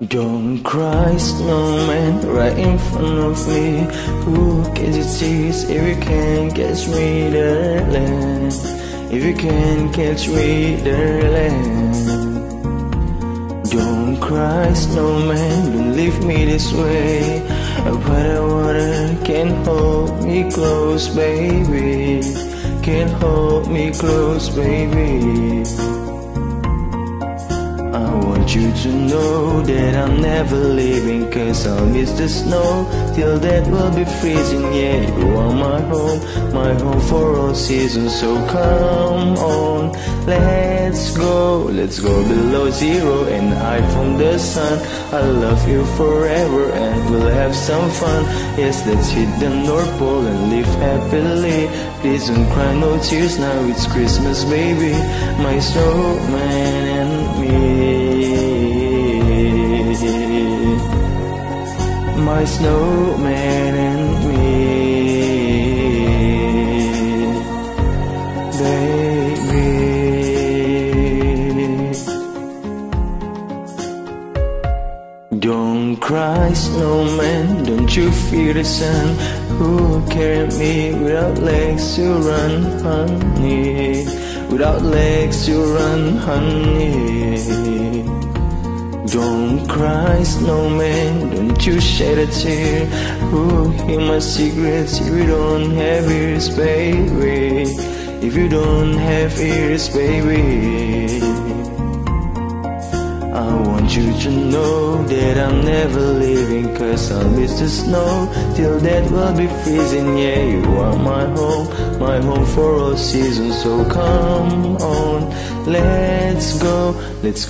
Don't cry, snowman, right in front of me. Who catches tears if you can't catch me, darling? If you can't catch me, darling. Don't cry, snowman, don't leave me this way. But the water can't hold me close, baby. Can't hold me close, baby. I want you to know that I'm never leaving, 'cause I'll miss the snow till that will be freezing. Yeah, you are my home for all seasons. So come on, let's go below zero and hide from the sun. I love you forever and we'll have some fun. Yes, let's hit the North Pole and live happily. Please don't cry, no tears, now it's Christmas, baby. My snowman and me. My snowman and me, baby. Don't cry, snowman, don't you fear the sun. Who carry me without legs to run, honey? Without legs to run, honey. Don't cry, snowman, don't you shed a tear. Who hear my secrets if you don't have ears, baby? If you don't have ears, baby. I want you to know that I'm never leaving, 'cause I'll miss the snow till that will be freezing. Yeah, you are my home for all seasons. So come on, let's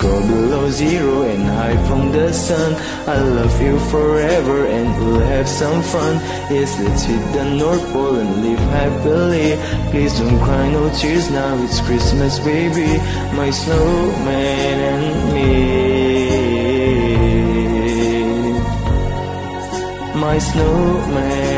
go below zero and hide from the sun. I love you forever and we'll have some fun. Yes, let's hit the North Pole and live happily. Please don't cry, no tears, now it's Christmas, baby. My snowman and me. My snowman